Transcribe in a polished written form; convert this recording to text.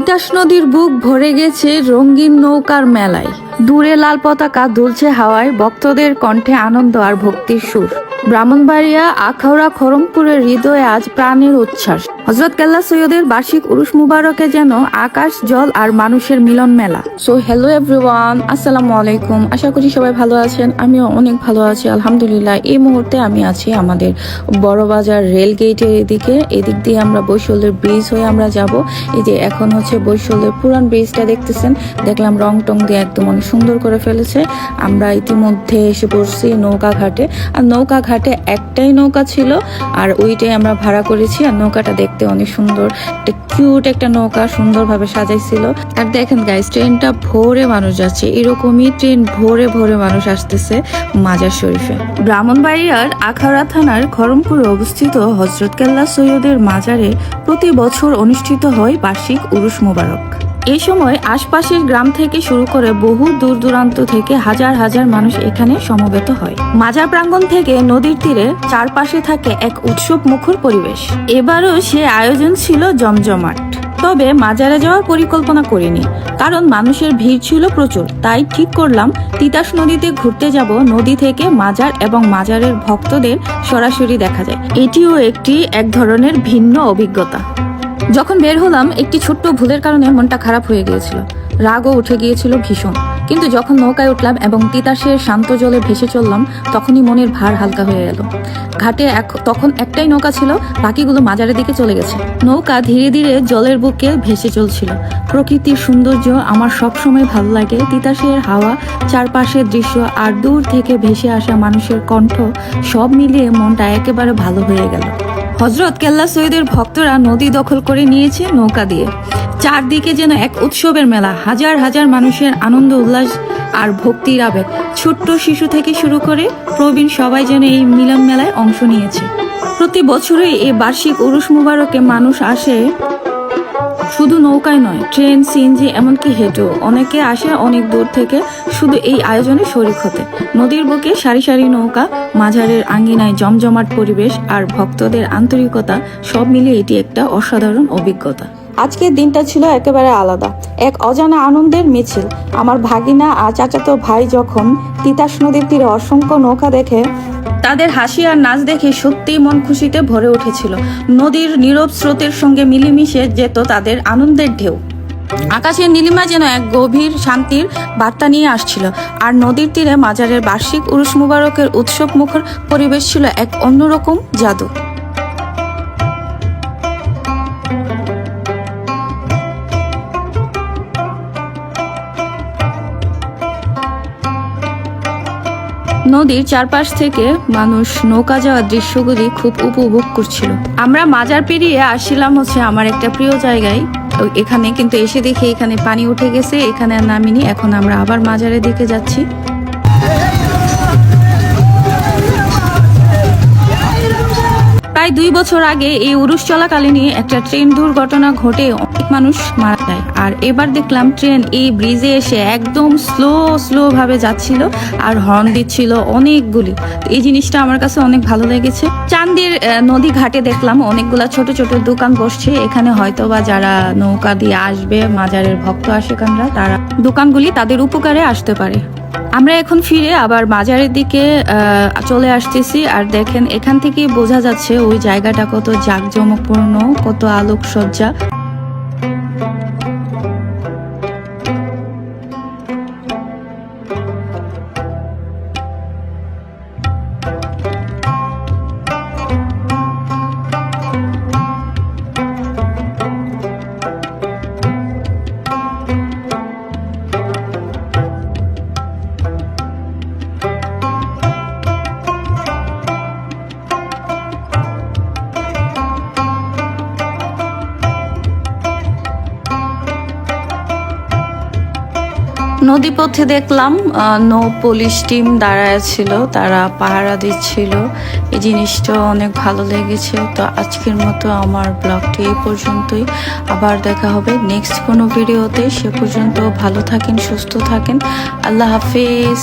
তিতাস নদীর বুক ভরে গেছে রঙিন নৌকার মেলায়। দূরে লাল পতাকা দুলছে হাওয়ায়, ভক্তদের কণ্ঠে আনন্দ আর ভক্তির সুর। ব্রাহ্মণবাড়িয়া, আখাউড়া, খড়মপুরের হৃদয়ে আজ প্রাণের উচ্ছ্বাস। হযরত কেল্লা সৈয়দের বার্ষিক উরুস মুবারকে যেন আকাশ, জল আর মানুষের মিলন মেলা। সো হ্যালো এভরিওয়ান, আসসালামু আলাইকুম। আশা করি সবাই ভালো আছেন, আমিও অনেক ভালো আছি আলহামদুলিল্লাহ। এই মুহূর্তে আমি আছি আমাদের বড়বাজার রেল গেটের এদিক দিয়ে আমরা বৈশালের ব্রিজ হয়ে আমরা যাব। এই যে এখন হচ্ছে বৈশালের পুরান ব্রিজটা দেখতেছেন, দেখলাম রং টং দিয়ে একদম অনেক সুন্দর করে ফেলেছে। আমরা ইতিমধ্যে এসে পড়ছি নৌকা ঘাটে। আর নৌকা ঘাটে একটাই নৌকা ছিল, আর ওইটাই আমরা ভাড়া করেছি। আর নৌকাটা দেখতে অনেক সুন্দর, একটা কিউট একটা নৌকা, সুন্দরভাবে সাজাইছিল। আর দেখেন গাইস, ট্রেনটা ভোরে মানুষ যাচ্ছে, এরকমই ট্রেন ভোরে ভোরে মানুষ আসতেছে মাজার শরীফে। ব্রাহ্মণবাড়িয়ার আখাউড়া থানার খড়মপুরে অবস্থিত হযরত কেল্লা সৈয়দের মাজারে প্রতি বছর অনুষ্ঠিত হয় বার্ষিক উরুস মুবারক। এই সময় আশপাশের গ্রাম থেকে শুরু করে বহু দূর দূরান্ত থেকে হাজার হাজার মানুষ এখানে সমবেত হয়। মাজার প্রাঙ্গণ থেকে নদীর তীরে চারপাশে থাকে এক উৎসব মুখর পরিবেশ। এবারও সে আয়োজন ছিল জমজমাট। তবে মাজারে যাওয়ার পরিকল্পনা করিনি, কারণ মানুষের ভিড় ছিল প্রচুর। তাই ঠিক করলাম তিতাস নদীতে ঘুরতে যাব। নদী থেকে মাজার এবং মাজারের ভক্তদের সরাসরি দেখা যায়। এটিও এক ধরনের ভিন্ন অভিজ্ঞতা। যখন বের হলাম, একটি ছোট্ট ভুলের কারণে মনটা খারাপ হয়ে গিয়েছিল, রাগও উঠে গিয়েছিল ভীষণ। কিন্তু যখন নৌকায় উঠলাম এবং তিতাসের শান্ত জলে ভেসে চললাম, তখনই মনের ভার হালকা হয়ে এলো। ঘাটে তখন একটাই নৌকা ছিল, বাকিগুলো মাজারের দিকে চলে গেছে। নৌকা ধীরে ধীরে জলের বুকে ভেসে চলছিল। প্রকৃতির সৌন্দর্য আমার সবসময় ভালো লাগে। তিতাসের হাওয়া, চারপাশের দৃশ্য আর দূর থেকে ভেসে আসা মানুষের কণ্ঠ, সব মিলিয়ে মনটা একেবারে ভালো হয়ে গেল। হযরত কেল্লা সৈয়দের ভক্তরা নদী দখল করে নিয়েছে নৌকা দিয়ে। চারদিকে যেন এক উৎসবের মেলা, হাজার হাজার মানুষের আনন্দ, উল্লাস আর ভক্তির আবেগ। ছোট্ট শিশু থেকে শুরু করে প্রবীণ সবাই যেন এই মিলন মেলায় অংশ নিয়েছে। প্রতি বছরই এই বার্ষিক উরুস মুবারকে মানুষ আসে শুধু নৌকায় নয়, ট্রেন, সিএনজি, এমনকি হেঁটেও অনেকে আসে অনেক দূর থেকে শুধু এই আয়োজনে শরিক হতে। নদীর বুকে সারি সারি নৌকা, মাজারের আঙ্গিনায় জমজমাট পরিবেশ আর ভক্তদের আন্তরিকতা, সব মিলিয়ে এটি একটা অসাধারণ অভিজ্ঞতা। আজকের দিনটা ছিল একেবারে আলাদা, এক অজানা আনন্দের মিছিল। আমার ভাগিনা আর চাচাতো ভাই যখন তিতাস নদীর তীরে অসংখ্য নৌকা দেখে, তাদের হাসি আর নাচ দেখে সত্যিই মন খুশিতে ভরে উঠেছিল। নদীর নীরব স্রোতের সঙ্গে মিলেমিশে যেত তাদের আনন্দের ঢেউ। আকাশের নীলিমা যেন এক গভীর শান্তির বার্তা নিয়ে আসছিল। আর নদীর তীরে মাজারের বার্ষিক উরুস মুবারকের উৎসব মুখর পরিবেশ ছিল এক অন্যরকম জাদু। নদীর চারপাশ থেকে মানুষ নৌকা যাওয়ার দৃশ্যগুলি খুব উপভোগ করছিল। আমরা মাজার পেরিয়ে আসছিলাম হচ্ছে আমার একটা প্রিয় জায়গায়। এখানে কিন্তু এসে দেখি এখানে পানি উঠে গেছে, এখানে আর নামিনি। এখন আমরা আবার মাজারের দিকে যাচ্ছি। প্রায় 2 বছর আগে এই উরুস চলাকালীনই একটা ট্রেন দুর্ঘটনা ঘটে অনেক মানুষ মারা যায়। আর এবার দেখলাম ট্রেন এই ব্রিজে এসে একদম স্লো ভাবে যাচ্ছিল আর হর্ন দিচ্ছিল অনেকগুলি। এই জিনিসটা আমার কাছে অনেক ভালো লেগেছে। চান্দির নদী ঘাটে দেখলাম অনেকগুলা ছোট ছোট দোকান বসছে। এখানে হয়তো বা যারা নৌকা দিয়ে আসবে, মাজারের ভক্ত আশেকানরা, তারা দোকানগুলি তাদের উপকারে আসতে পারে। আমরা এখন ফিরে আবার বাজারের দিকে চলে আসতেছি। আর দেখেন, এখান থেকে বোঝা যাচ্ছে ওই জায়গাটা কত জাঁকজমকপূর্ণ, কত আলোকসজ্জা। নদীপথে দেখলাম নৌ পুলিশ টিম দাঁড়ায় ছিল, তারা পাহারা দিচ্ছিল। এই জিনিসটা অনেক ভালো লেগেছে। তো আজকের মতো আমার ব্লগটি এই পর্যন্তই। আবার দেখা হবে নেক্সট কোনো ভিডিওতে। সে পর্যন্ত ভালো থাকেন, সুস্থ থাকেন। আল্লাহ হাফেজ।